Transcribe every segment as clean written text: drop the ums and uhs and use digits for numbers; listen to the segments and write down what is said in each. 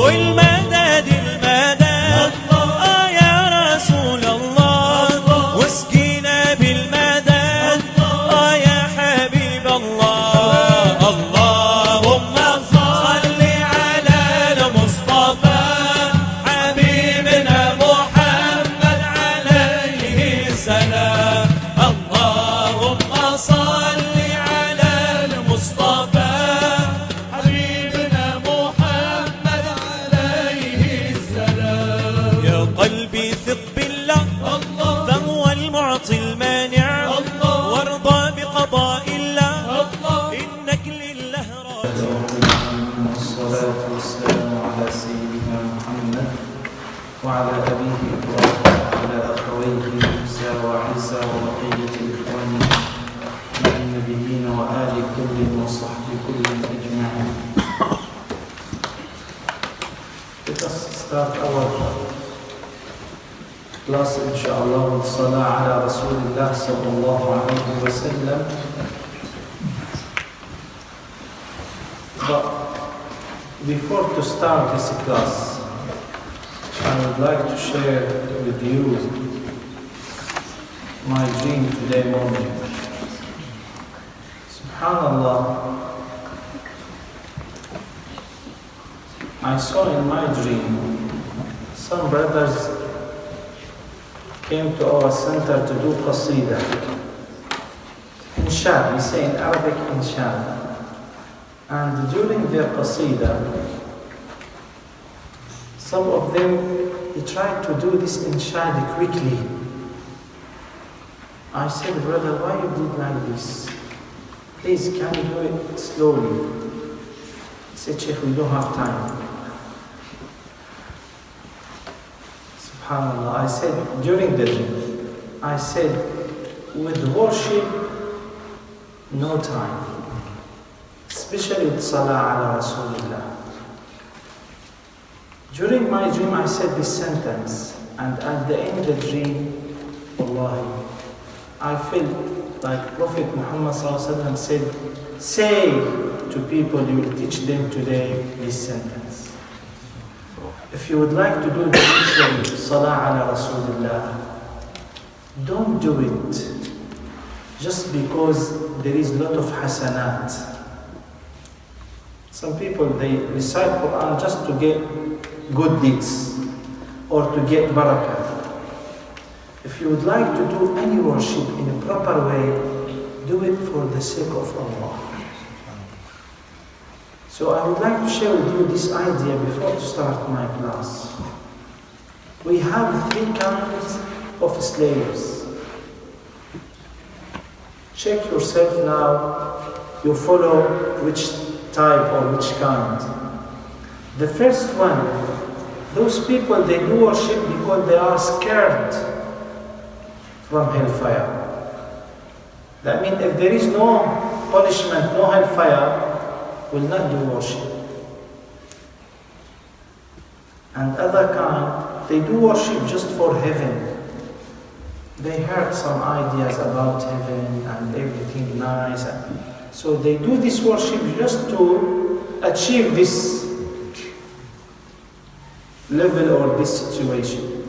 والمدد المدد يا رسول الله واسقينا بالمدد يا حبيب الله. اللهم صل على المصطفى حبيبنا محمد عليه السلام. اللهم صل على المصطفى حبيبنا محمد عليه السلام. يا قلبي ثق بالله فهو المعطي المانع وارضى بقضاء الله إنك لله راجع. والصلاة والسلام على سيدنا محمد وعلى أبيه إبراهيم وعلى أخويه موسى وعيسى وبقية إخوانه من النبيين وآل كل وصحب كل أجمعين. Let us start our class inshallah with Salah ala Rasulillah sallallahu alayhi wa sallam. But before to start this class, I would like to share with you my dream today morning. Subhanallah, I saw in my dream some brothers came to our center to do qasida. Inshad, we say in Arabic inshad. And during their qasida, some of them, they tried to do this inshad quickly. I said, brother, why you did like this? Please, can you do it slowly? He said, Sheikh, we don't have time. SubhanAllah, I said, during the dream, I said, with worship, no time. Especially with Salah ala Rasulillah. During my dream, I said this sentence, and at the end of the dream, Wallahi, I felt like Prophet Muhammad ﷺ said, say to people, you will teach them today this sentence. If you would like to do the ritual Salah ala Rasulillah, don't do it just because there is a lot of hasanat. Some people, they recite Quran just to get good deeds or to get barakah. If you would like to do any worship in a proper way, do it for the sake of Allah. So I would like to share with you this idea before to start my class. We have 3 kinds of slaves. Check yourself now, you follow which type or which kind. The first one, those people, they do worship because they are scared from hellfire. That means if there is no punishment, no hellfire, will not do worship. And other kind, they do worship just for heaven. They heard some ideas about heaven and everything nice. So they do this worship just to achieve this level or this situation.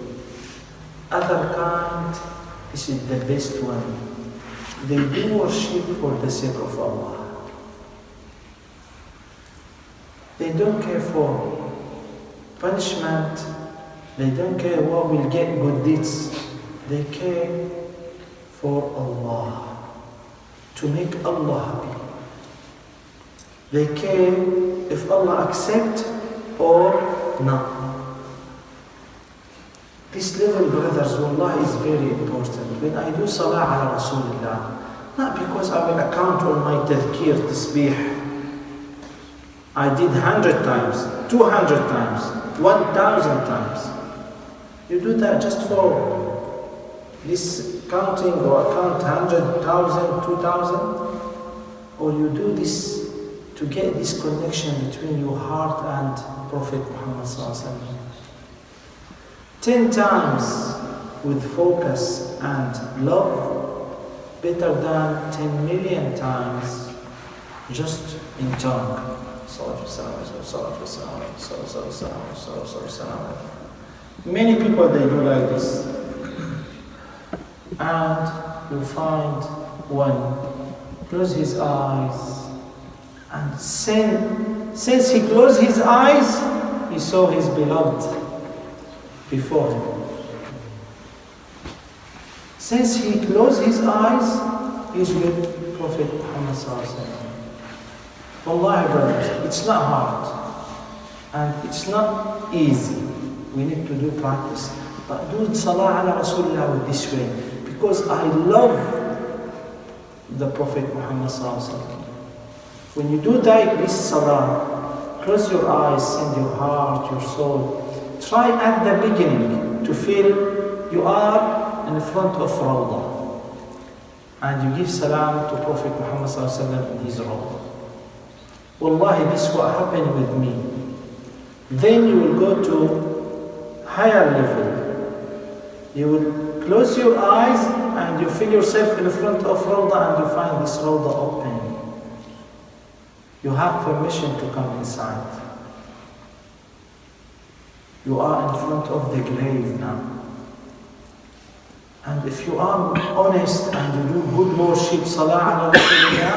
Other kind, this is the best one. They do worship for the sake of Allah. They don't care for punishment. They don't care what will get good deeds. They care for Allah, to make Allah happy. They care if Allah accepts or not. This level, brothers, wallah, is very important. When I do Salah ala Rasulillah, not because I will account on my tadhkir, tasbih, I did 100 times, 200 times, 1,000 times. You do that just for this counting or count 100,000, 2,000, or you do this to get this connection between your heart and Prophet Muhammad ﷺ. 10 times with focus and love, better than 10 million times just in tongue. Many people, they do like this. And you find one close his eyes, and since he closed his eyes, he saw his beloved before him. Since he closed his eyes, he's with Prophet Muhammad sallallahu alaihi wasallam. Wallahi, brothers, it's not hard and it's not easy. We need to do practice, but do salah ala Rasulullah with this way, because I love the Prophet Muhammad sallallahu alaihi wasallam. When you do this salah, close your eyes, send your heart, your soul. Try at the beginning to feel you are in front of Rawdah, and you give salam to Prophet Muhammad sallallahu alaihi wasallam in his Rawdah. Wallahi, this is what happened with me. Then you will go to higher level. You will close your eyes and you feel yourself in front of Rawdah, and you find this Rawdah open. You have permission to come inside. You are in front of the grave now. And if you are honest and you do good worship, salah ala Rasulullah,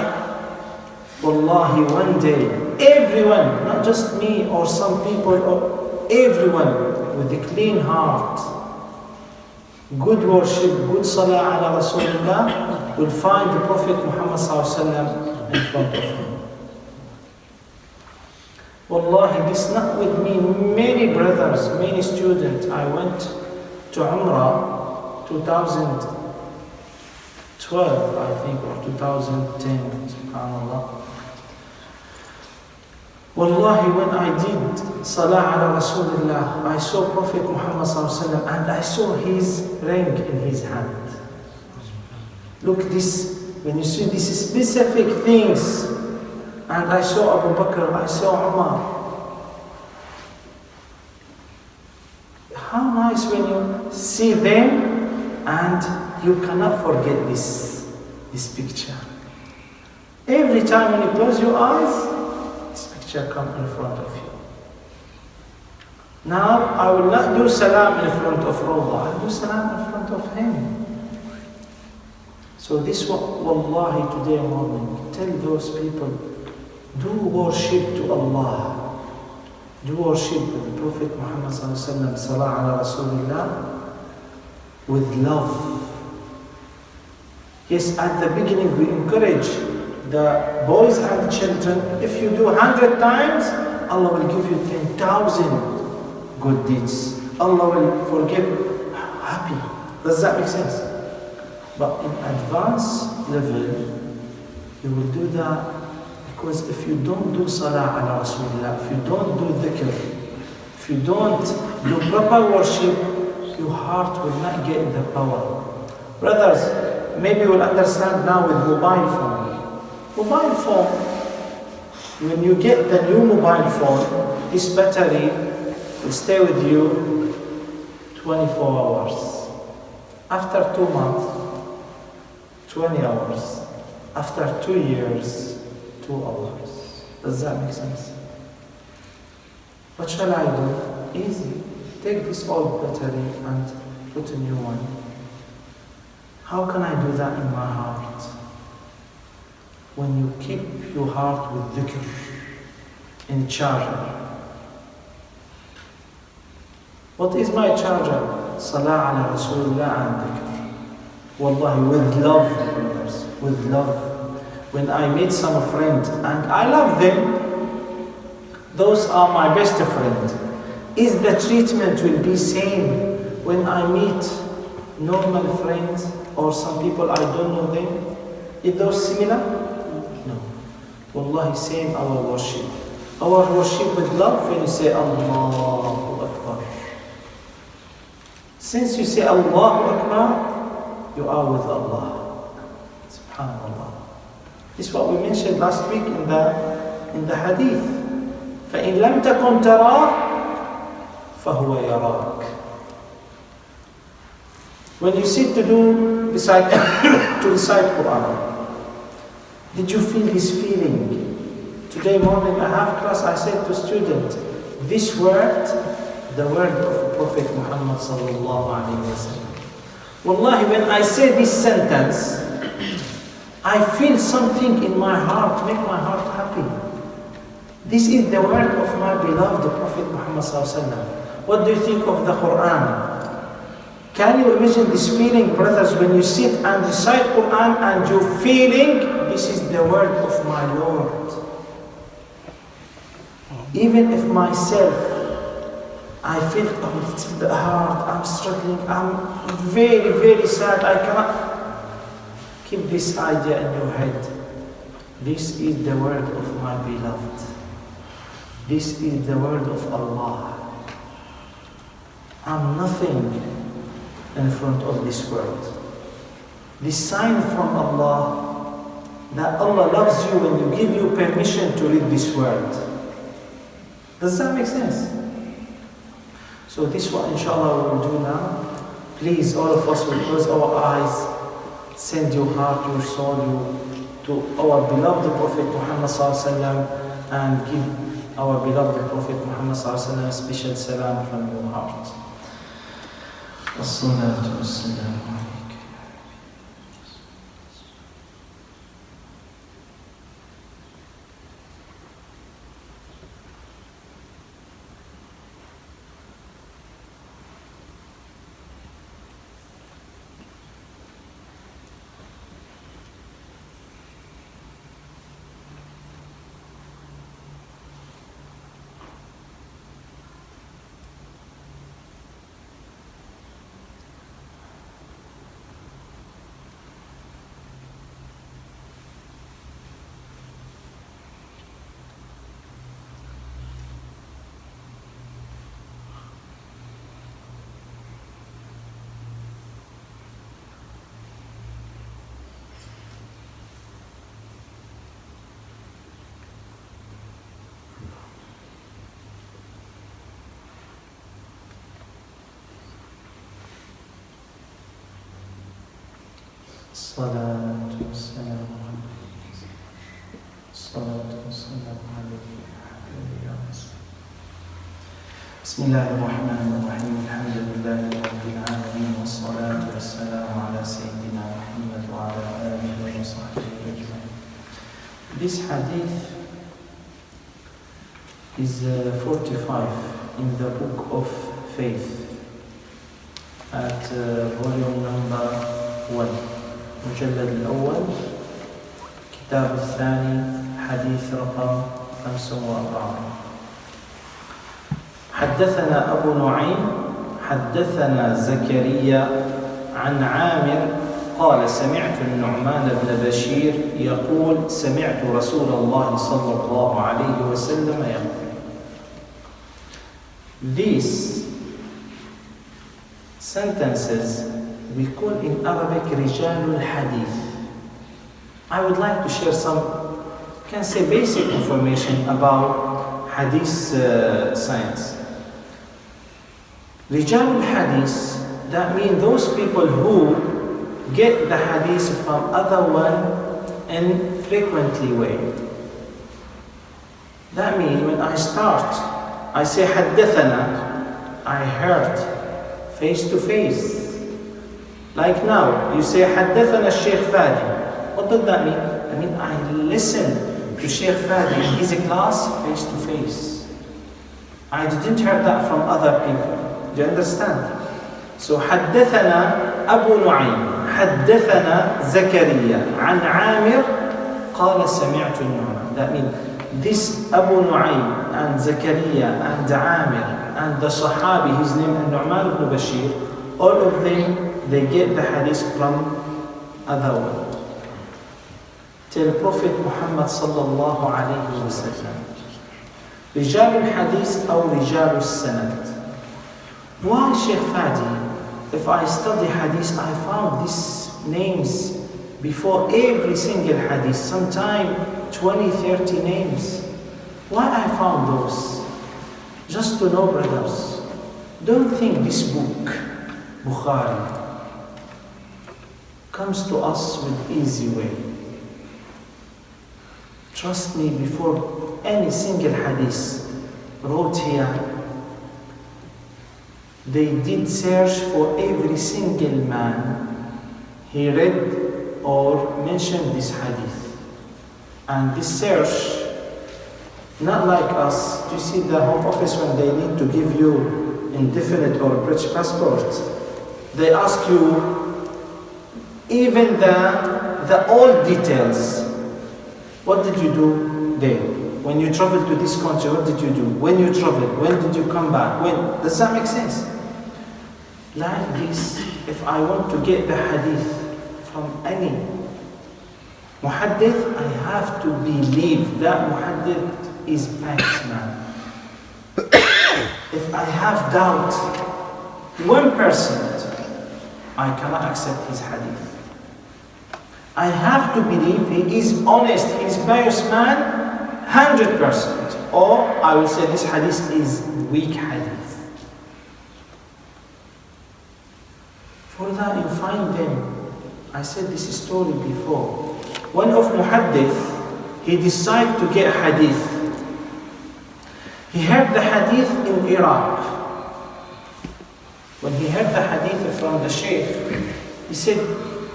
wallahi, one day, everyone, not just me or some people, or everyone with a clean heart, good worship, good salah ala Rasulullah, will find the Prophet Muhammad sallallahu alaihi wasallam in front of him. Wallahi, this is not with me. Many brothers, many students. I went to Umrah 2012, I think, or 2010, subhanAllah. Wallahi, when I did Salah ala Rasulullah, I saw Prophet Muhammad sallallahu alaihi wasallam, and I saw his ring in his hand. Look, this, when you see these specific things, and I saw Abu Bakr, I saw Umar. How nice when you see them and you cannot forget this picture. Every time when you close your eyes, this picture comes in front of you. Now, I will not do salam in front of Rawdah, I will do salam in front of him. So this one, wallahi, today morning, tell those people, do worship to Allah. Do worship with the Prophet Muhammad sallallahu alaihi wasallam, salah ala Rasulullah, with love. Yes, at the beginning we encourage the boys and children, if you do 100 times, Allah will give you 10,000 good deeds. Allah will forgive, happy. Does that make sense? But in advanced level, you will do that. Because if you don't do salah ala Rasulullah, if you don't do dhikr, if you don't do proper worship, your heart will not get the power. Brothers, maybe you will understand now with mobile phone. Mobile phone, when you get the new mobile phone, this battery will stay with you 24 hours. After 2 months, 20 hours. After 2 years, 2 hours. Does that make sense? What shall I do? Easy. Take this old battery and put a new one. How can I do that in my heart? When you keep your heart with dhikr in charger. What is my charger? Salah ala Rasulullah and dhikr. Wallahi, with love, brothers, with love. When I meet some friend and I love them, those are my best friend. Is the treatment will be same when I meet normal friends or some people I don't know them? Is those similar? No. Wallahi, same our worship. Our worship with love when you say Allahu Akbar. Since you say Allahu Akbar, you are with Allah. Subhanallah. This is what we mentioned last week in the hadith. فَإِن لَمْ تَكُنْ تَرَاهُ فَهُوَ يَرَاكَ. When you sit to recite Quran, did you feel this feeling Today morning I have class, I said to students, this word, the word of Prophet Muhammad sallallahu alayhi wa sallam. Wallahi, when I say this sentence, I feel something in my heart, make my heart happy. This is the word of my beloved Prophet Muhammad sallallahu alayhi wa sallam. What do you think of the Quran? Can you imagine this feeling, brothers, when you sit and recite Quran and you're feeling, this is the word of my Lord. Even if myself, I feel, oh, it's hard, I'm struggling, I'm very, very sad, I cannot. Keep this idea in your head. This is the word of my beloved. This is the word of Allah. I'm nothing in front of this world. This sign from Allah that Allah loves you when you give you permission to read this word. Does that make sense? So this one inshallah we will do now. Please, all of us will close our eyes, send your heart, your soul to our beloved Prophet Muhammad sallallahu alaihi wasallam, and give our beloved Prophet Muhammad sallallahu alaihi wasallam a special salam from your heart. الصلاة والسلام عليك. الصلاة والسلام عليك. الصلاة والسلام عليك يا رسول. بسم الله الرحمن الرحيم. الحمد لله رب العالمين والصلاة والسلام على سيدنا محمد وعلى آله وصحبه أجمعين. This hadith is 45 in the book of faith at volume number 1. المجلد الأول كتاب الثاني حديث رقم 45. حدثنا أبو نعيم حدثنا زكريا عن عامر قال سمعت النعمان بن بشير يقول سمعت رسول الله صلى الله عليه وسلم يقول. These sentences we call in Arabic رجال الحديث. I would like to share some, can say, basic information about hadith science. رجال الحديث, that means those people who get the hadith from other one in frequently way. That means when I start, I say حدثنا, I heard face to face. Like now, you say حدثنا الشيخ فادي. What does that mean? I mean I listen to Sheikh Fadi in his class face to face. I didn't hear that from other people. Do you understand? So حدثنا أبو نعيم حدثنا زكريا عن عامر قال سمعت النعمان. That means this Abu Nu'aym and Zakaria and Amir and the Sahabi, his name is Nu'man ibn Bashir, all of them, they get the hadith from other one. Till Prophet Muhammad sallallahu alayhi wa sallam. رجال الحديث أو رجال السند. Why Sheikh Fadi? If I study hadith, I found these names before every single hadith, sometimes 20, 30 names. Why I found those? Just to know, brothers, don't think this book, Bukhari, comes to us with easy way. Trust me, before any single hadith wrote here, they did search for every single man he read or mentioned this hadith. And this search, not like us, you see the Home Office when they need to give you indefinite or British passport, they ask you even the old details. What did you do there? When you traveled to this country, what did you do? When you traveled, when did you come back? When? Does that make sense? Like this, if I want to get the hadith from any muhaddith, I have to believe that muhaddith is pious man. If I have doubt, 1%, I cannot accept his hadith. I have to believe he is honest, he is pious man, 100%. Or I will say this hadith is weak hadith. For that you find them. I said this story before. One of muhaddith, he decided to get hadith. He heard the hadith in Iraq. When he heard the hadith from the sheikh, he said,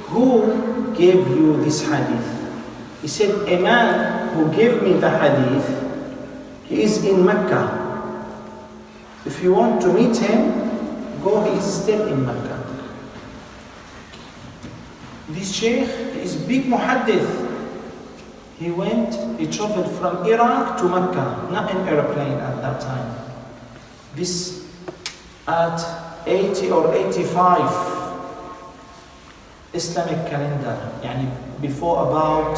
who gave you this hadith? He said, a man who gave me the hadith, he is in Mecca. If you want to meet him, go, he is still in Mecca. This sheikh is big muhaddith. He traveled from Iraq to Mecca, not in airplane at that time. This at 80 or 85 Islamic calendar, yani before about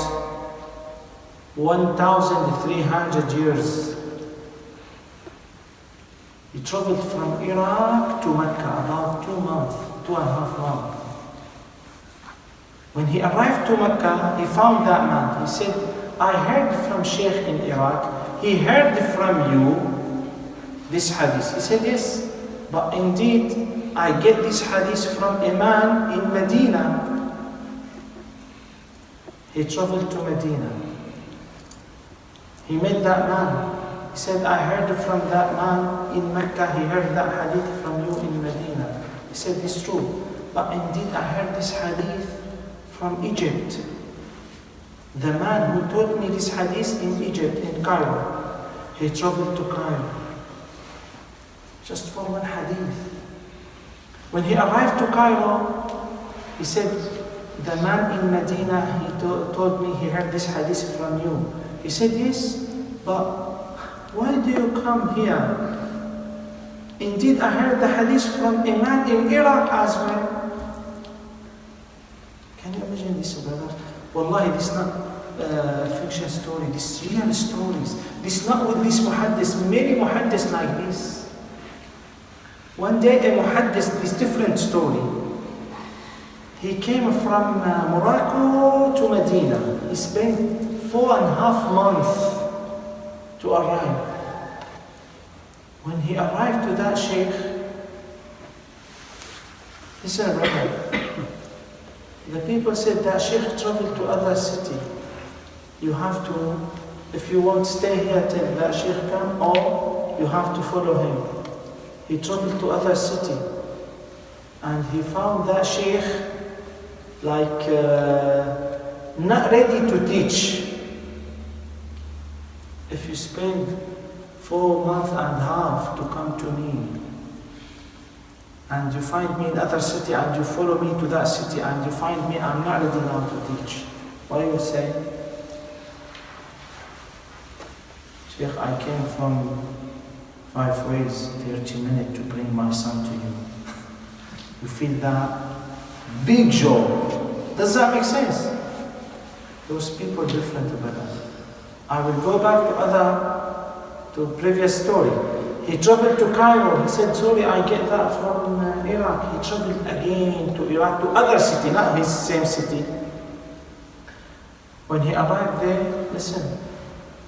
1,300 years. He traveled from Iraq to Mecca about 2 months, 2.5 months. When he arrived to Mecca, he found that man. He said, I heard from Sheikh in Iraq, he heard from you this hadith. He said, yes, but indeed, I get this hadith from a man in Medina. He traveled to Medina. He met that man. He said, I heard from that man in Mecca, he heard that hadith from you in Medina. He said, it's true, but indeed I heard this hadith from Egypt. The man who taught me this hadith in Egypt, in Cairo, he traveled to Cairo just for one hadith. When he arrived to Cairo, he said, the man in Medina, he told me he heard this hadith from you. He said, yes, but why do you come here? Indeed, I heard the hadith from a man in Iraq as well. Can you imagine this, brother? Wallahi, this is not fiction story, this is real stories. This is not with this muhaddis, many muhaddis like this. One day a muhaddis, this different story. He came from Morocco to Medina. He spent 4.5 months to arrive. When he arrived to that sheikh, listen, brother. The people said that sheikh traveled to other city. You have to, if you want, stay here till that sheikh come, or you have to follow him. He traveled to other city, and he found that sheikh like not ready to teach. If you spend 4.5 months to come to me, and you find me in other city, and you follow me to that city, and you find me, I'm not ready now to teach. What do you say? Sheikh, I came from 5 ways, 30 minutes to bring my son to you. You feel that big joy. Does that make sense? Those people different about us. I will go back to previous story. He traveled to Cairo. He said, sorry, I get that from Iraq. He traveled again to Iraq, to other city, not his same city. When he arrived there, listen,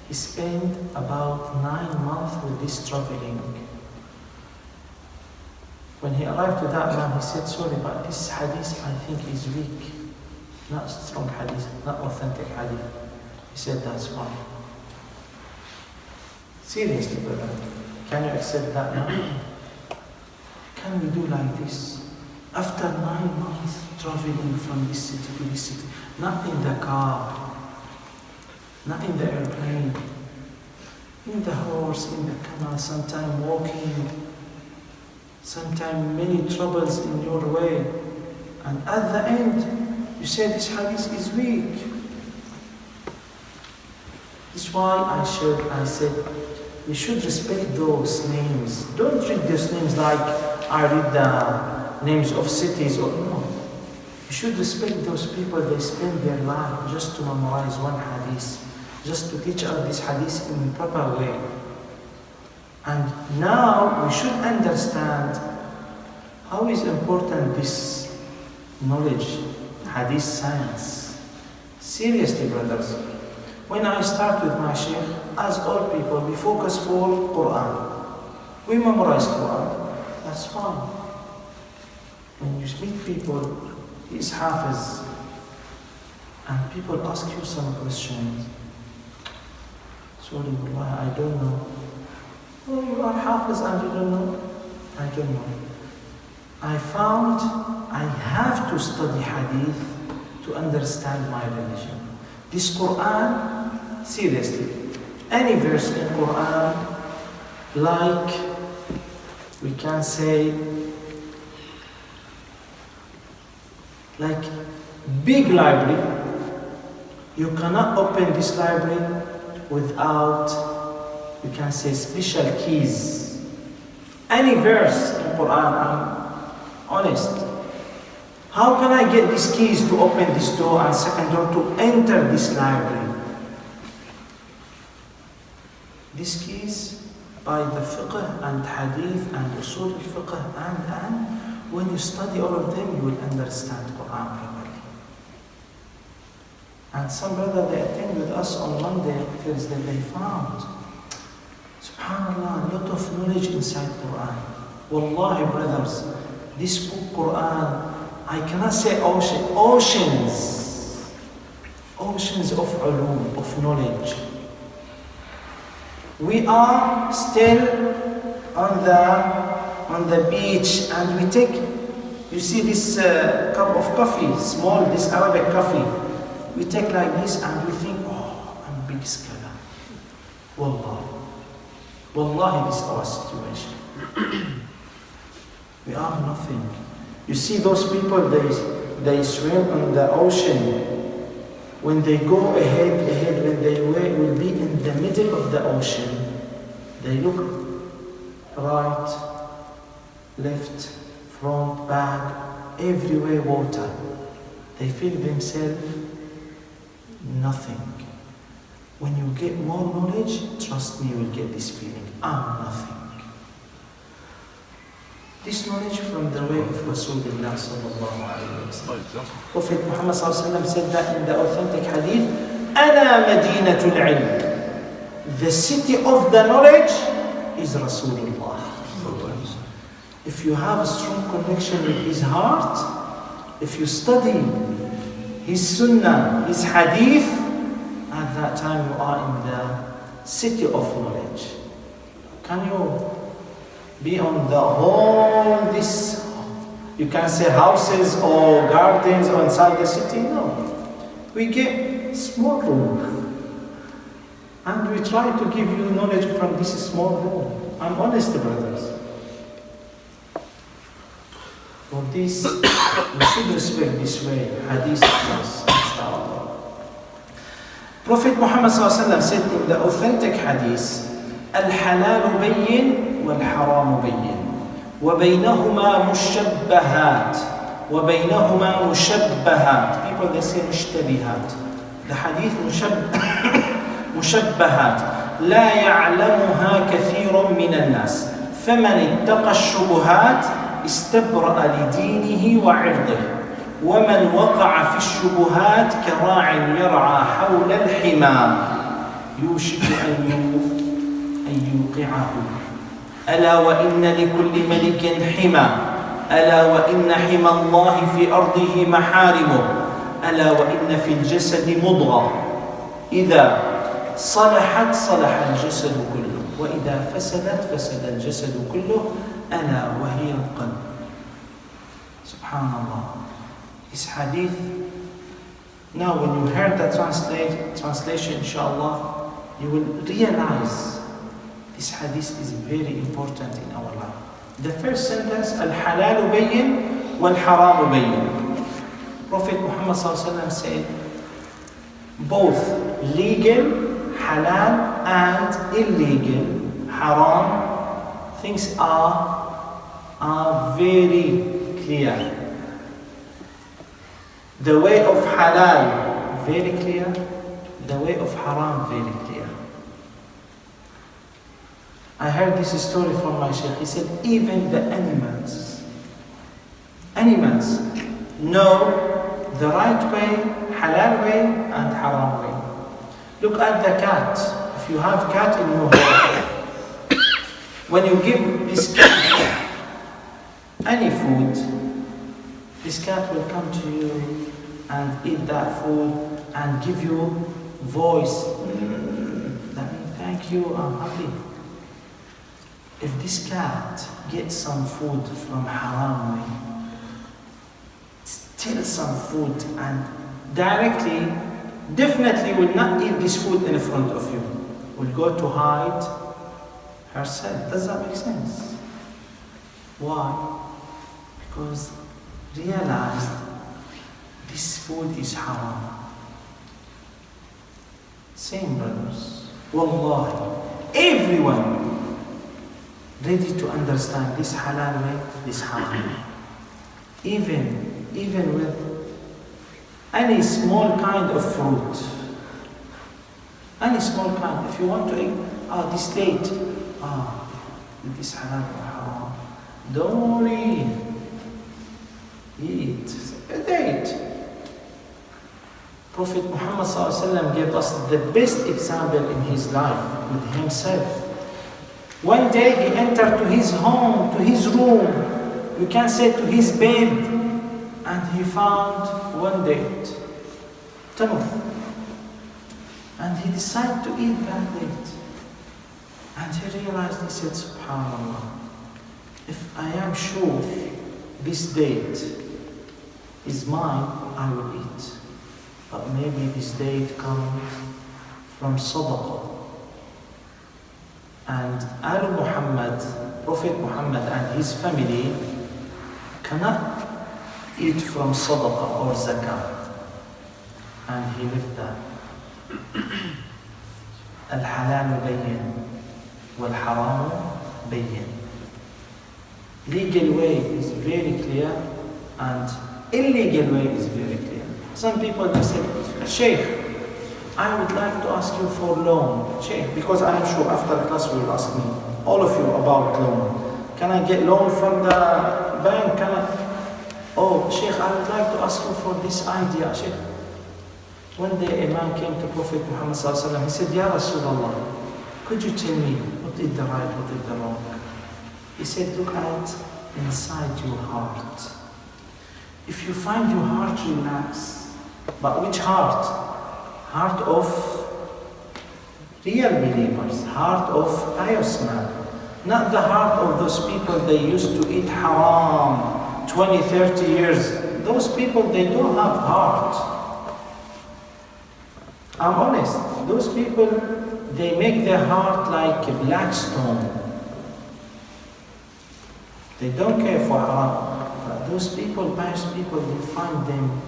he spent about 9 months with this traveling. When he arrived to that man, he said, sorry, but this hadith I think is weak. Not strong hadith, not authentic hadith. He said, that's fine. Seriously, brother. Can you accept that now? Can we do like this? After 9 months traveling from this city to this city, not in the car, not in the airplane, in the horse, in the camel, sometimes walking, sometimes many troubles in your way. And at the end, you say this hadith is weak. That's why I said, we should respect those names. Don't read those names like I read the names of cities or no. You should respect those people. They spend their life just to memorize one hadith, just to teach us this hadith in a proper way. And now we should understand how is important this knowledge, hadith science. Seriously, brothers. When I start with my sheikh, as all people, we focus for Quran. We memorize Quran. That's fine. When you meet people, he is hafiz, and people ask you some questions. Sorry, wallah, I don't know. Oh, you are hafiz and you don't know? I don't know. I found I have to study hadith to understand my religion. This Quran, seriously, any verse in Quran, like we can say, like big library, you cannot open this library without, you can say, special keys. Any verse in Quran, I'm honest. How can I get these keys to open this door and second door to enter this library? These keys by the fiqh and hadith and usul al-fiqh and when you study all of them, you will understand Quran properly. And some brother, they attend with us on Monday, Thursday, they found, subhanallah, a lot of knowledge inside Quran. Wallahi, brothers, this book Quran, I cannot say oceans of ulum, of knowledge. We are still on the beach and we take, you see this cup of coffee, small, this Arabic coffee. We take like this and we think, oh, I'm a big scholar. Wallahi, this is our situation. We are nothing. You see those people, they swim on the ocean. When they go ahead, when they will be in the middle of the ocean, they look right, left, front, back, everywhere water. They feel themselves nothing. When you get more knowledge, trust me, you will get this feeling, I'm nothing. This knowledge from the way of Rasulullah sallallahu alayhi wa sallam. Prophet Muhammad sallallahu alayhi wa sallam said that in the authentic hadith, أَنَا مَدِينَةُ الْعِلْمِ. The city of the knowledge is Rasulullah. If you have a strong connection with his heart, if you study his sunnah, his hadith, at that time you are in the city of knowledge. Can you be on the whole, this, you can say houses or gardens or inside the city? No. We get small room. And we try to give you knowledge from this small room. I'm honest, brothers. For this, we should respect this way. Hadith is, inshallah. Prophet Muhammad said in the authentic hadith, الحلال بين والحرام بين وبينهما مشبهات. People, they say مشتبهات. The hadith مشبهات لا يعلمها كثير من الناس فمن اتقى الشبهات استبرأ لدينه وعرضه ومن وقع في الشبهات كراع يرعى حول الحمى يوشك أن يوقعه ألا وإن لكل ملك حمى ألا وإن حمى الله في أرضه محارمه ألا وإن في الجسد مضغة إذا صلحت صلح الجسد كله وإذا فسدت فسد الجسد كله ألا وهي القلب. Subhanallah. This hadith, now when you heard the translation, inshallah, you will realize this hadith is very important in our life. The first sentence, al-halalu bayyin wal-haramu bayyin. Prophet Muhammad said, both legal, halal, and illegal, haram, things are very clear. The way of halal, very clear. The way of haram, very clear. I heard this story from my sheikh. He said, even the animals know the right way, halal way, and haram way. Look at the cat. If you have cat in your home, when you give this cat any food, this cat will come to you and eat that food and give you voice. That means, thank you, I'm happy. If this cat gets some food from haram way, steal some food and directly, definitely will not eat this food in front of you. Will go to hide herself. Does that make sense? Why? Because realized this food is haram. Same brothers. Wallahi, everyone ready to understand this halal way, this haram. Even with any small kind of fruit. Any small kind. If you want to eat, this date, this halal or haram. Don't worry. Eat a date. Prophet Muhammad ﷺ gave us the best example in his life with himself. One day he entered to his home, to his room, you can say to his bed, and he found one date, tamar. And he decided to eat that date. And he realized, he said, SubhanAllah, if I am sure this date is mine, I will eat. But maybe this date comes from Sadaqah. And Al Muhammad, Prophet Muhammad and his family cannot eat from Sadaqah or Zakah. And he lived that. Al-halalu bayyin wal-haramu bayyin. Legal way is very clear and illegal way is very clear. Some people they say, Sheikh, I would like to ask you for loan. Sheikh, because I am sure after class you will ask me, all of you, about loan. Can I get loan from the bank? Oh, Sheikh, I would like to ask you for this idea. Sheikh, one day a man came to Prophet Muhammad ﷺ. He said, Ya Rasulullah, could you tell me what is the right, what is the wrong? He said, look at inside your heart. If you find your heart relaxed, but which heart? Heart of real believers, heart of pious man. Not the heart of those people they used to eat haram 20, 30 years. Those people, they don't have heart. I'm honest. Those people, they make their heart like a black stone. They don't care for haram. But those people, pious people, you find them,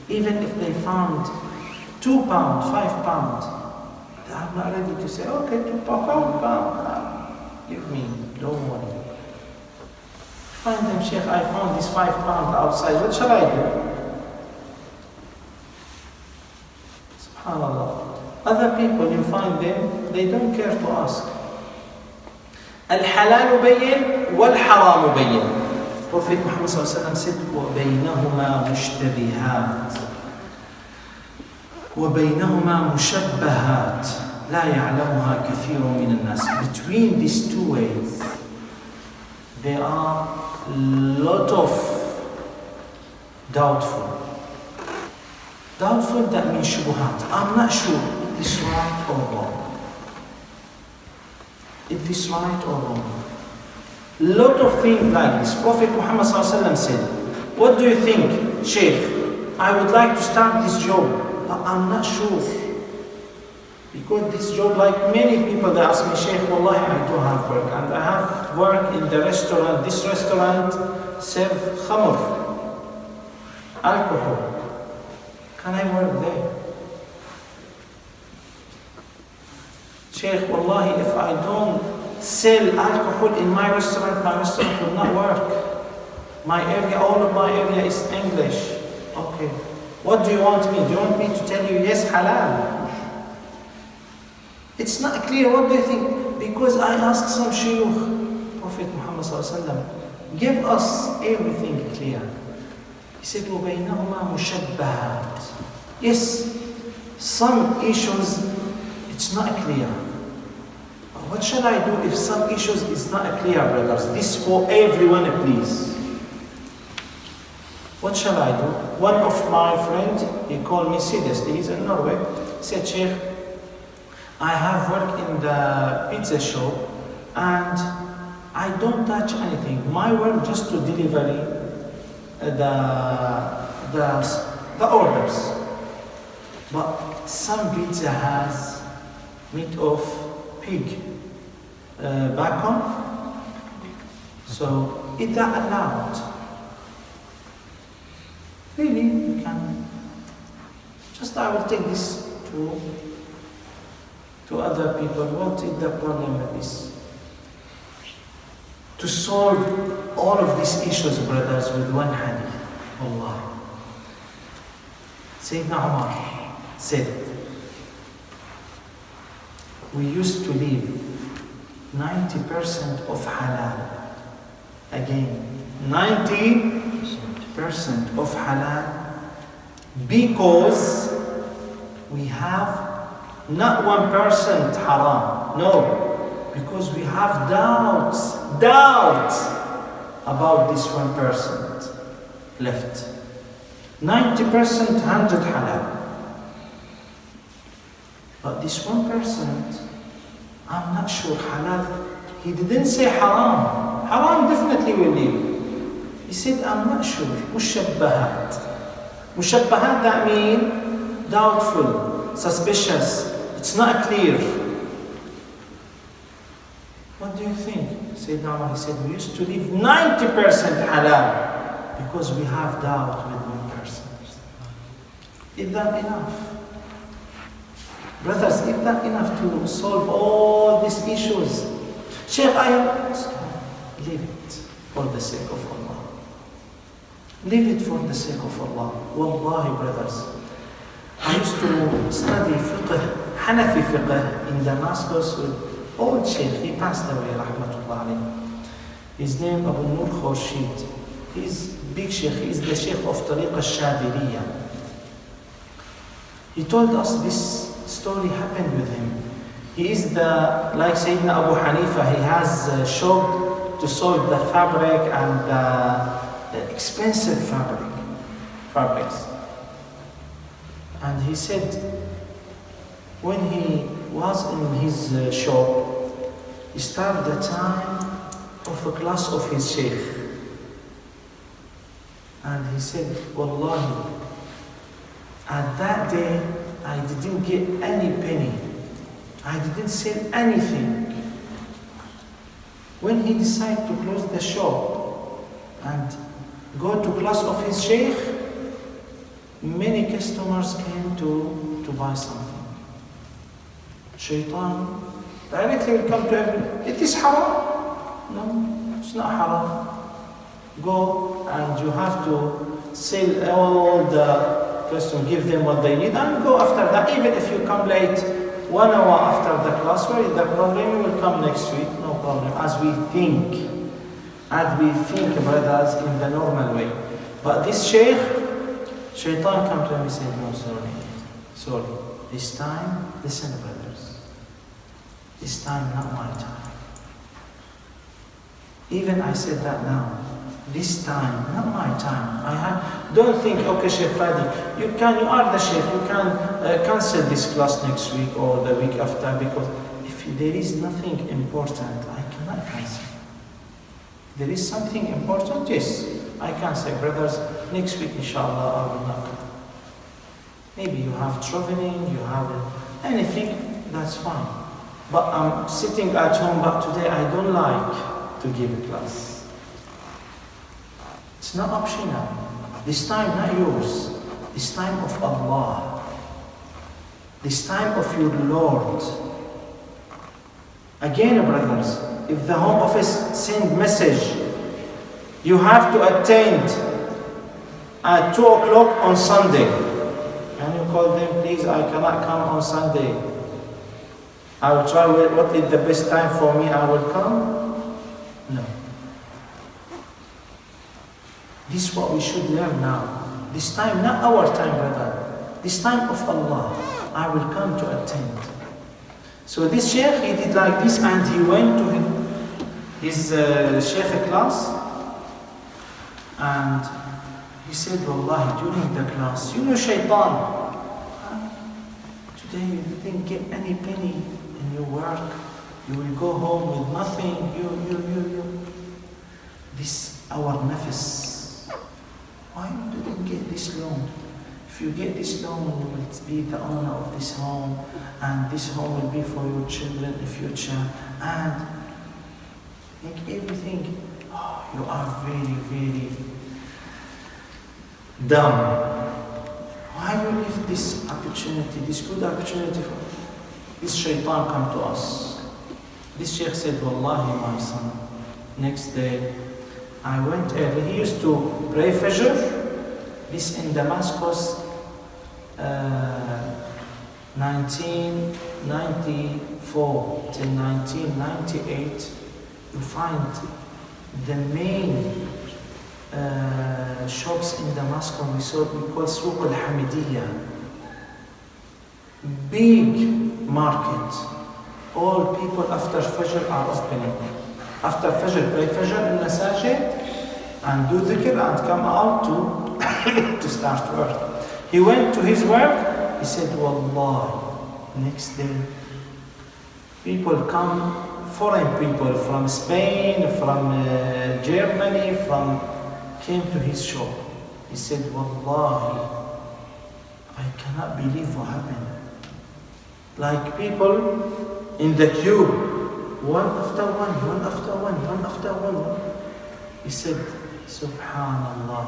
even if they found 2 pounds, 5 pounds, they are not ready to say, okay, 2 pounds, 5 pounds, give me, don't worry. Find them, Sheikh, I found this 5 pounds outside, what shall I do? SubhanAllah. Other people, you find them, they don't care to ask. Al-halalu bayyin wal-haramu bayyin. Prophet Muhammad ﷺ said, وَبَيْنَهُمَا مُشْتَبِهَاتٍ وَبَيْنَهُمَا مُشَبَّهَاتٍ لَا يَعْلَمُهَا كَثِيرٌ مِنَ النَّاسِ. Between these two ways, there are a lot of doubtful. Doubtful, that means shubuhat. I'm not sure it is right or wrong. Is this right or wrong? Lot of things like this. Prophet Muhammad ﷺ said, what do you think, Sheikh? I would like to start this job, but I'm not sure. Because this job, like many people, they ask me, Sheikh, wallahi, I do have work. And I have work in the restaurant. This restaurant serve khamr, alcohol. Can I work there? Sheikh, wallahi, if I don't sell alcohol in my restaurant will not work. My area, all of my area is English. Okay. What do you want me? Do you want me to tell you, yes, halal? It's not clear. What do you think? Because I asked some shuyukh, Prophet Muhammad ﷺ, give us everything clear. He said, وَبَيْنَهُمَا مُشَبَّهَاتٍ. Yes, some issues, it's not clear. But what shall I do if some issues is not clear, brothers? This for everyone, please. What shall I do? One of my friends, he called me seriously, he's in Norway. He said, Sheikh, I have work in the pizza shop and I don't touch anything. My work just to deliver the orders. But some pizza has meat of pig bacon. So is that allowed? Really, you can. Just I will take this to other people. What is the problem with this? To solve all of these issues, brothers, with one hadith. Allah. Sayyidina Umar said, we used to leave 90% of halal. Again, 90% of halal because we have not 1% haram. No, because we have doubts about this 1% left. 90% 100 halal. But this 1%, I'm not sure halal. He didn't say haram. Haram definitely will leave. He said, I'm not sure. Mushabbahat. Mushabbahat, that means doubtful, suspicious. It's not clear. What do you think? Sayyidina Umar, he said, we used to leave 90% halal because we have doubt with 1%. Is that enough? Brothers, is that enough to solve all these issues? Sheikh, leave it for the sake of Allah. Leave it for the sake of Allah. Wallahi, brothers, I used to study fiqh, Hanafi fiqh in Damascus with old Sheikh. He passed away, rahmatullah alayhi. His name Abu Nur Khurshid. He's big Sheikh. He's the Sheikh of Tariq al-Shadiriya. He told us this story happened with him. He is like Sayyidina Abu Hanifa, he has a shop to solve the fabric and the expensive fabrics. And he said, when he was in his shop, he started the time of a class of his sheikh. And he said, Wallahi, at that day, I didn't get any penny. I didn't sell anything. When he decided to close the shop and go to class of his sheikh, many customers came to buy something. Shaitan directly will come to everyone. It is haram? No, it's not haram. Go and you have to sell all the customers, give them what they need and go after that. Even if you come late, 1 hour after the class, where is the problem? You will come next week, no problem. As we think, brothers, in the normal way. But this sheikh, Shaitan come to him and said, no, sorry. This time, listen, brothers. This time, not my time. Even I said that now. This time, not my time. Don't think, okay, Sheikh Fadi, you are the Sheikh, you can cancel this class next week or the week after, because if if there is nothing important, I cannot cancel. If there is something important, yes, I can say, brothers, next week, inshallah, I will not come. Maybe you have traveling, you have anything, that's fine. But I'm sitting at home, but today I don't like to give a class. It's not optional. This time, not yours. This time of Allah. This time of your Lord. Again, brothers, if the Home Office send message, you have to attend at 2 o'clock on Sunday. And you call them, please, I cannot come on Sunday. I will try what is the best time for me, I will come. No. This is what we should learn now. This time, not our time, brother. This time of Allah, I will come to attend. So this sheikh, he did like this, and he went to his sheikh class, and he said, Wallahi, during the class, you know shaitan, today you didn't get any penny in your work, you will go home with nothing, you. This, our nafs. Why you didn't get this loan? If you get this loan, you will be the owner of this home, and this home will be for your children in the future, and make everything. Oh, you are very, very dumb. Why you leave this opportunity, this good opportunity for this shaitan come to us? This sheikh said, Wallahi, my son, next day, I went early. He used to pray Fajr, this in Damascus, 1994 till 1998. You find the main shops in Damascus, we call Souq al-Hamidiyya. Big market. All people after Fajr are opening. After Fajr, pray Fajr in Masajid and do dhikr and come out to start work. He went to his work, he said, Wallah, next day, people come, foreign people from Spain, from Germany, came to his shop. He said, Wallahi, I cannot believe what happened. Like people in the queue, one after one, one after one, one after one. He said, Subhanallah,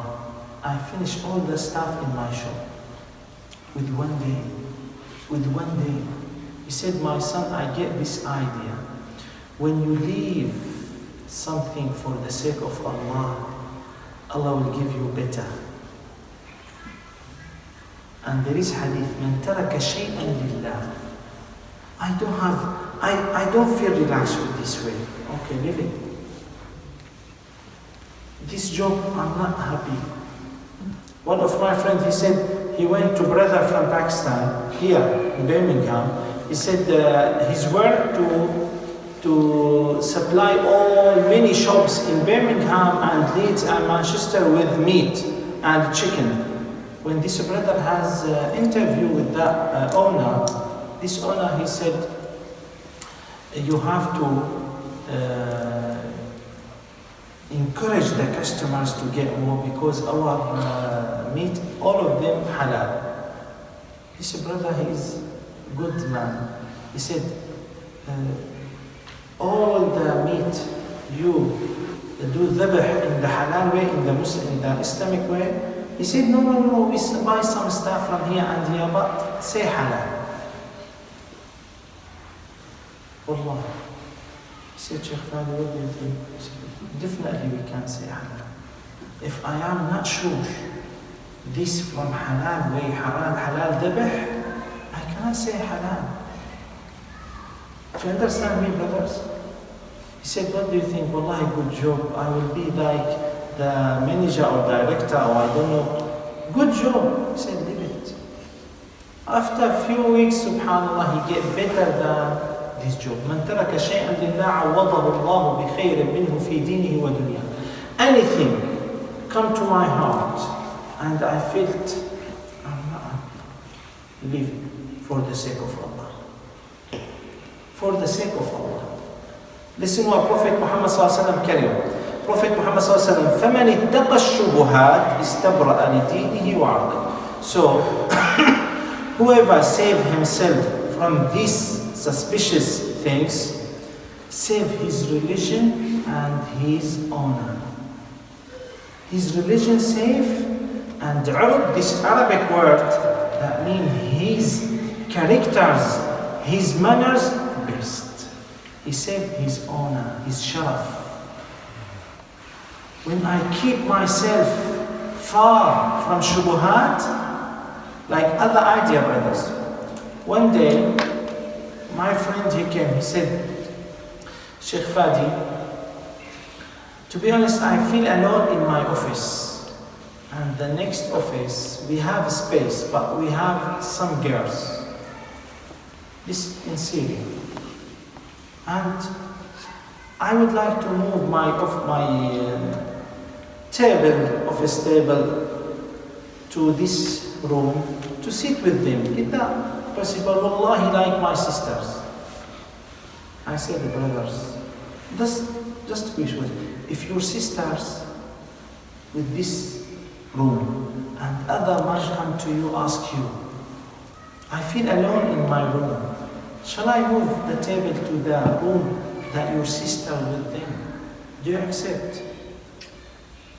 I finished all the stuff in my shop with 1 day. With 1 day. He said, my son, I get this idea. When you leave something for the sake of Allah, Allah will give you better. And there is hadith, Man taraka shay'an lillah. I don't feel relaxed with this way. Okay, leave it. This job, I'm not happy. One of my friends, he said, he went to brother from Pakistan, here in Birmingham. He said his work to supply all many shops in Birmingham and Leeds and Manchester with meat and chicken. When this brother has interview with that owner, this owner, he said, you have to encourage the customers to get more because our meat, all of them halal. This brother, he is a good man. He said, all the meat you do dhabh in the halal way, in the Muslim, in the Islamic way. He said, no, we buy some stuff from here and here, but say halal. Wallah. He said, Sheikh Fadi, what do you think? He said, definitely we can say halal. If I am not sure this from halal way, halal dhabh, I cannot say halal. Do you understand me, brothers? He said, what do you think? Wallahi, good job. I will be like the manager or director or I don't know. Good job. He said, leave it. After a few weeks, subhanallah, he get better than this job. من ترك شيئا لله عوضه الله بخير منه في دينه ودنياه. Anything come to my heart and I felt I'm not living for the sake of Allah. for the sake of Allah. Listen what Prophet Muhammad ﷺ carried on. Prophet Muhammad ﷺ, فَمَنِ اتَّقَى الشُّبُهَاتِ اسْتَبْرَأَ لِدِينِهِ وَعَرْضِهِ. So, whoever saved himself from these suspicious things, save his religion and his honor. His religion safe, and urd, this Arabic word, that means his characters, his manners, best. He saved his honor, his sharaf. When I keep myself far from shubuhat, like other idea brothers. One day, my friend, he came, he said, Sheikh Fadi, to be honest, I feel alone in my office. And the next office, we have space, but we have some girls. This in Syria. And I would like to move my office table to this room to sit with them. Is that possible? Wallahi, like my sisters. I said, brothers, just be sure. If your sisters with this room and other man come to you, ask you, I feel alone in my room. Shall I move the table to the room that your sister with them? Do you accept?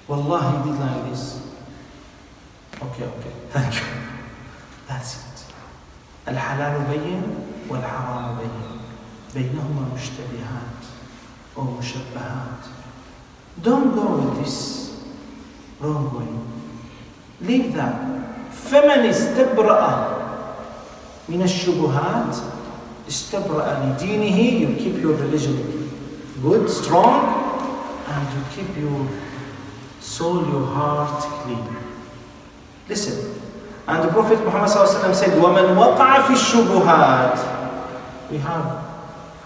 Wallahi, he did like this. Okay, thank you. That's it. الحلال بين والحرام بين بينهما مشتبهات or مشبهات. Don't go with this wrong way. Leave that. فمن استبرأ من الشبهات استبرأ لدينه. You keep your religion good, strong, and you keep your soul, your heart clean. Listen. And the Prophet Muhammad said, وَمَنْ وَقَعَ فِي الشُّبُهَاتِ. We have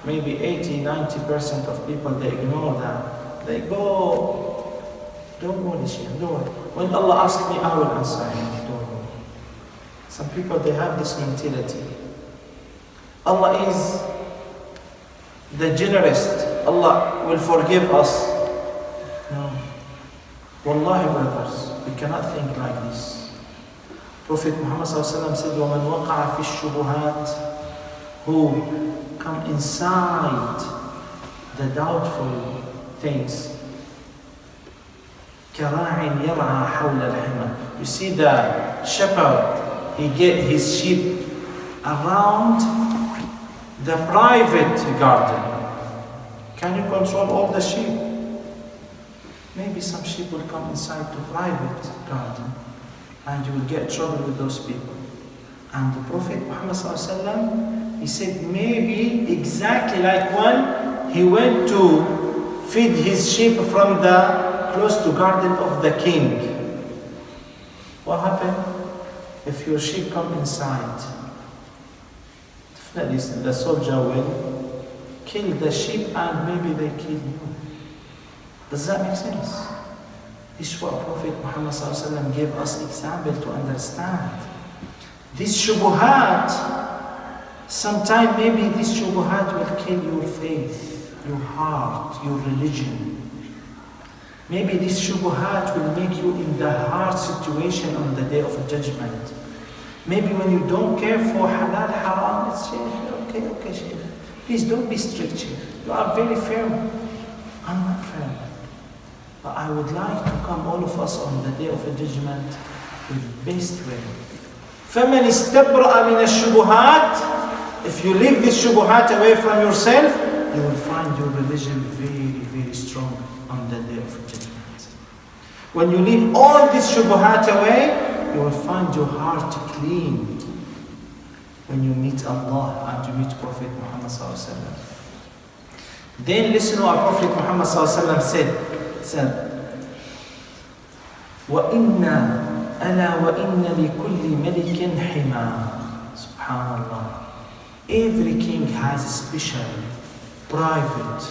maybe 80-90% of people, they ignore that. They go, don't worry, Shaykh, don't worry. When Allah asks me, I will answer him, don't worry. Some people, they have this mentality. Allah is the generous. Allah will forgive us. No. Wallahi, brothers, we cannot think like this. Prophet Muhammad said, وَمَنْ وَقَعَ فِي الشُّبُهَاتِ. Who come inside the doubtful things. كَرَاعٍ يَرْعَى حَوْلَ الْحِمَى. You see the shepherd, he get his sheep around the private garden. Can you control all the sheep? Maybe some sheep will come inside the private garden, and you will get trouble with those people. And the Prophet Muhammad ﷺ, he said maybe exactly like when he went to feed his sheep from the close to garden of the king. What happened? If your sheep come inside, definitely the soldier will kill the sheep and maybe they kill you. Does that make sense? This is what Prophet Muhammad ﷺ gave us example to understand. This shubuhat, sometime maybe this shubuhat will kill your faith, your heart, your religion. Maybe this shubuhat will make you in the hard situation on the day of judgment. Maybe when you don't care for halal, haram, it's okay, Shaykh. Please don't be strict, Shaykh. You are very firm. I'm not firm. But I would like to come all of us on the day of judgment with best way. فَمَنِ اسْتَبْرَأَ مِنَ الشُّبُهَاتِ. If you leave this shubuhat away from yourself, you will find your religion very, very strong on the day of judgment. When you leave all this shubuhat away, you will find your heart clean when you meet Allah and you meet Prophet Muhammad ﷺ. Then listen to what Prophet Muhammad ﷺ said, وَإِنَّا أَلَا وَإِنَّ لِكُلِّ مَلِكٍ حِمَى. Subhanallah. Every king has a special, private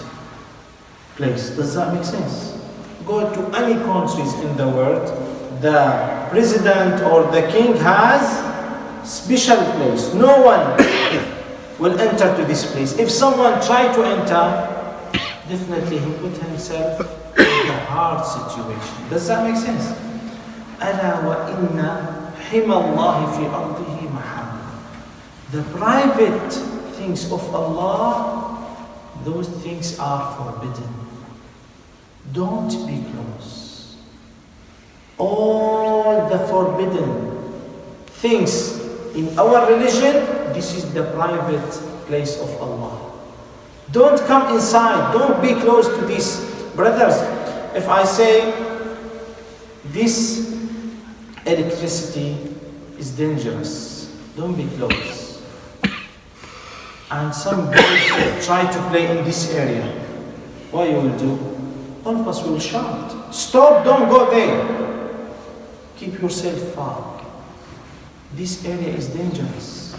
place. Does that make sense? Go to any countries in the world, the president or the king has special place. No one will enter to this place. If someone try to enter, definitely he put himself in a hard situation. Does that make sense? ألا وإن حمى الله في أرضه محارم. The private things of Allah, those things are forbidden. Don't be close. All the forbidden things in our religion, this is the private place of Allah. Don't come inside. Don't be close to this. Brothers, if I say this electricity is dangerous, don't be close. And some boys try to play in this area. What you will do? All of us will shout, stop, don't go there. Keep yourself far. This area is dangerous.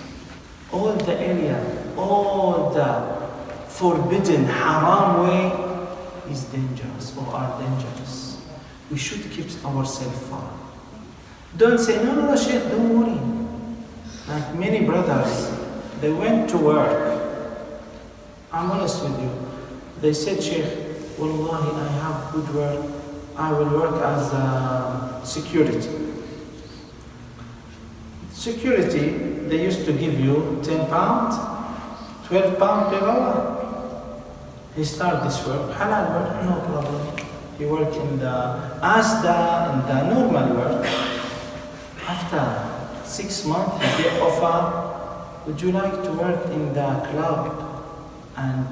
All the area, all the forbidden, haram way is dangerous or are dangerous. We should keep ourselves far. Don't say, no, Sheikh, don't worry. Like many brothers, they went to work. I'm honest with you. They said, Sheikh, Wallahi, I have good work. I will work as a security. Security, they used to give you 10 pounds, 12 pounds per hour. He started this work, halal work, no problem. He worked in the ASDA, in the normal work. After 6 months, he get offer, would you like to work in the club? And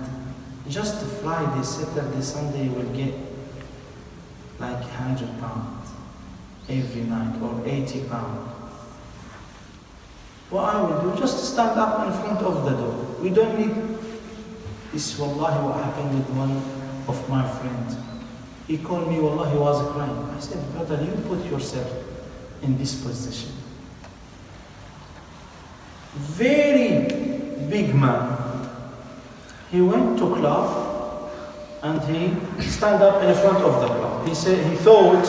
just Friday, Saturday, Sunday, you will get like 100 pounds every night or 80 pounds. What I will do, just stand up in front of the door. We don't need this. Wallahi, what happened with one of my friends. He called me, wallahi, he was crying. I said, brother, you put yourself in this position. Very big man. He went to club and he stand up in front of the club. He said he thought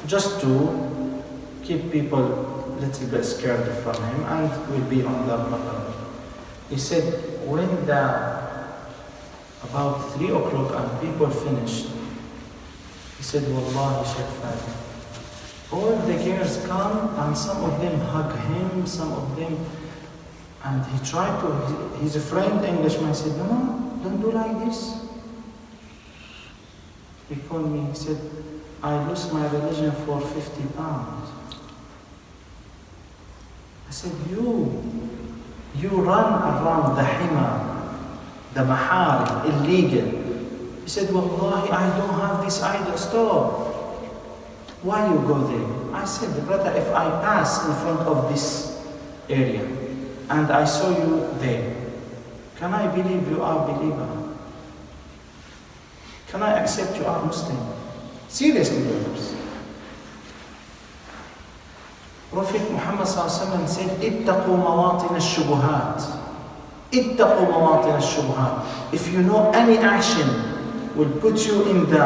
just to keep people a little bit scared from him and will be on the proper. He said when about 3 o'clock and people finished, he said, Wallahi, Sheikh Fadi, all the girls come and some of them hug him, some of them. And he tried to, his friend Englishman said, no, don't do like this. He called me, he said, I lost my religion for 50 pounds. I said, you run around the hima, the mahar, illegal. He said, Wallahi, I don't have this idea, stop. Why you go there? I said, brother, if I pass in front of this area, and I saw you there, can I believe you are a believer? Can I accept you are Muslim? Seriously, brothers. Prophet Muhammad said, اتقوا مواطن الشبهات. اتقوا مواطن الشبهات. If you know any action will put you in the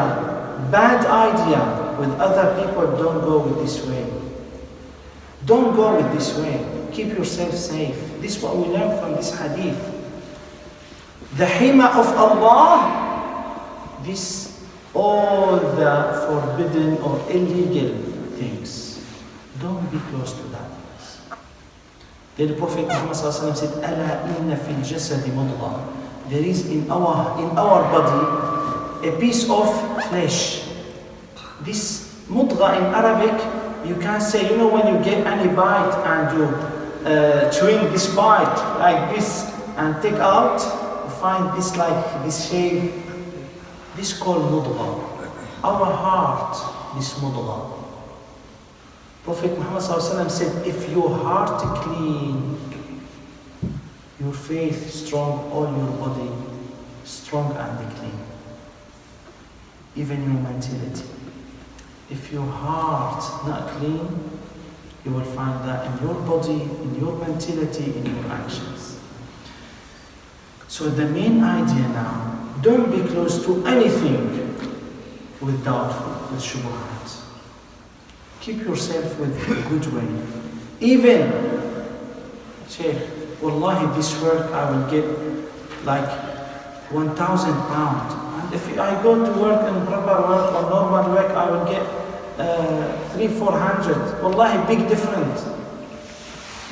bad idea with other people, don't go with this way. Don't go with this way. Keep yourself safe. This is what we learn from this hadith. The hima of Allah, this all the forbidden or illegal things. Don't be close to that. Then the Prophet Muhammad said, "Ala inna fil jasadi mudghah." There is in our body a piece of flesh. This mudghah in Arabic, you can say, you know, when you get any bite and you chewing this bite like this and take out, you find this like this shape. This is called mudghah. Our heart, this mudghah. Prophet Muhammad said, if your heart clean, your faith strong, all your body strong and clean. Even your mentality. If your heart not clean, you will find that in your body, in your mentality, in your actions. So the main idea now, don't be close to anything with doubtful, with shubuhat. Keep yourself with a good way. Even, Sheikh, Wallahi, this work I will get like 1,000 pounds. And if I go to work in proper work or normal work, I will get 300-400. Wallahi, big difference.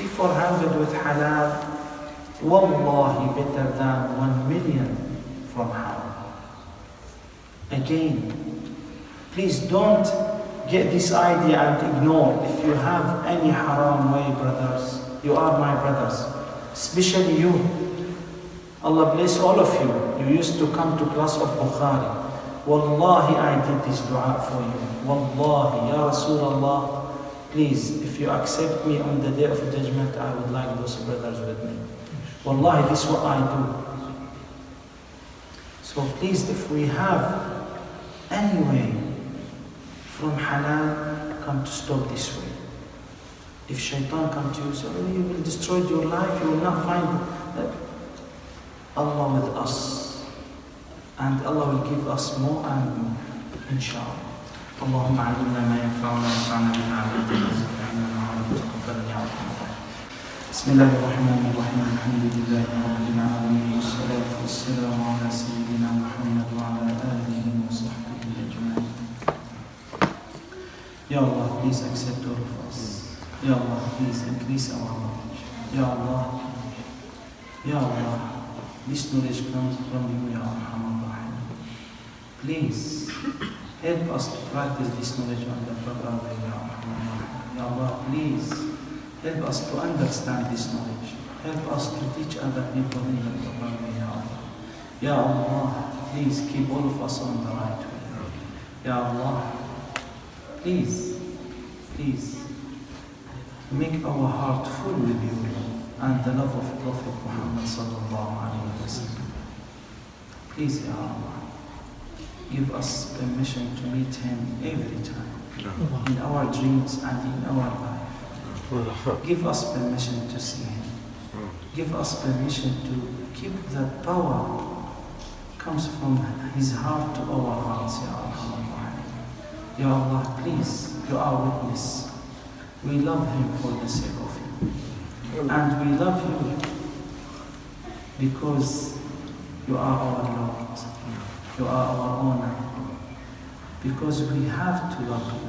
300-400 with halal. Wallahi, better than 1 million from haram. Again, please don't get this idea and ignore. If you have any haram way, brothers, you are my brothers, especially you. Allah bless all of you. You used to come to class of Bukhari. Wallahi, I did this dua for you. Wallahi, Ya Rasulullah, please, if you accept me on the day of judgment, I would like those brothers with me. Wallahi, this is what I do. So please, if we have any way from halal, come to stop this way. If shaitan come to you, so you will destroy your life, you will not find Allah with us. And Allah will give us more and more, inshallah. اللهم علمنا ما ينفعنا وانفعنا بما علمتنا وزدنا علما وتقبلنا يا رب العالمين. بسم الله الرحمن الرحيم. الحمد لله رب العالمين والصلاة والسلام على سيدنا محمد وعلى آله وصحبه أجمعين. Ya Allah, please accept all of us. Ya Allah, please increase our knowledge. Ya Allah, Ya Allah, this knowledge comes from you, Ya Arhamar Rahim. Please help us to practice this knowledge on the proper way, Ya Arhamar Rahim. Ya Allah, please help us to understand this knowledge. Help us to teach other people in the proper way, Ya Allah. Ya Allah, please keep all of us on the right way. Ya Allah, please make our heart full with your love and the love of Prophet Muhammad sallallahu alaihi wasallam. Please, Ya Allah, give us permission to meet him every time, in our dreams and in our life. Give us permission to see him. Give us permission to keep that power comes from his heart to our hearts, Ya Allah. Ya Allah, please, you are witness. We love him for the sake of him. And we love you because you are our Lord. You are our owner. Because we have to love you.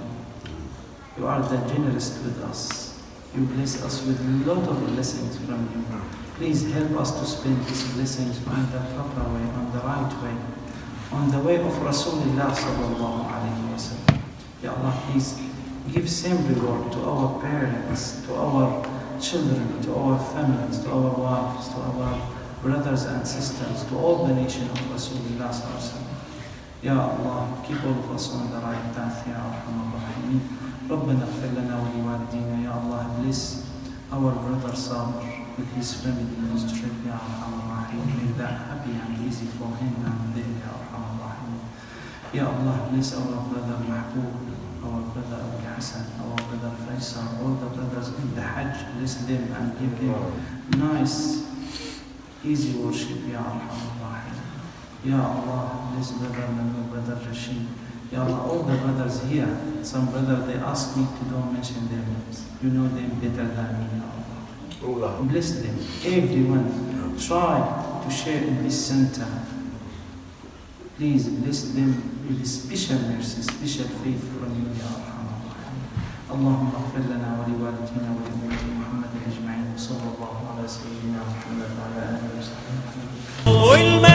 You are the generous with us. You bless us with a lot of blessings from you. Please help us to spend these blessings on the proper way, on the right way, on the way of Rasulullah sallallahu alayhi wa sallam. Ya Allah, please give same reward to our parents, to our children, to our families, to our wives, to our brothers and sisters, to all the nation of Rasulullah sallallahu alayhi wa sallam. Ya Allah, keep all of us on the right path, Ya Arhamar Rahimin. ربنا اغفر لنا ولوالدينا. Ya Allah, bless our brother Sabr with his family in his trip, Ya Arhamar Rahim. Make that happy and easy for him and them, Ya Arhamar Rahim. Ya Allah, bless our brother Mahbub, our brother Abu Hassan, our brother Faisal, all the brothers in the Hajj. Bless them and give them nice, easy worship, Ya Arhamar Rahim. Ya Allah, bless brother Nabil, brother Rashid. Ya Allah, all the brothers here, some brother they ask me to don't mention their names. You know them better than me, Ya Allah. Bless them, everyone. Try to share in this center. Please bless them with special mercy, special faith from you, Ya Arhamar Rahim. اللهم اغفر لنا ولوالدينا ولأمة محمد أجمعين. صلى الله على سيدنا محمد وعلى آله وصحبه.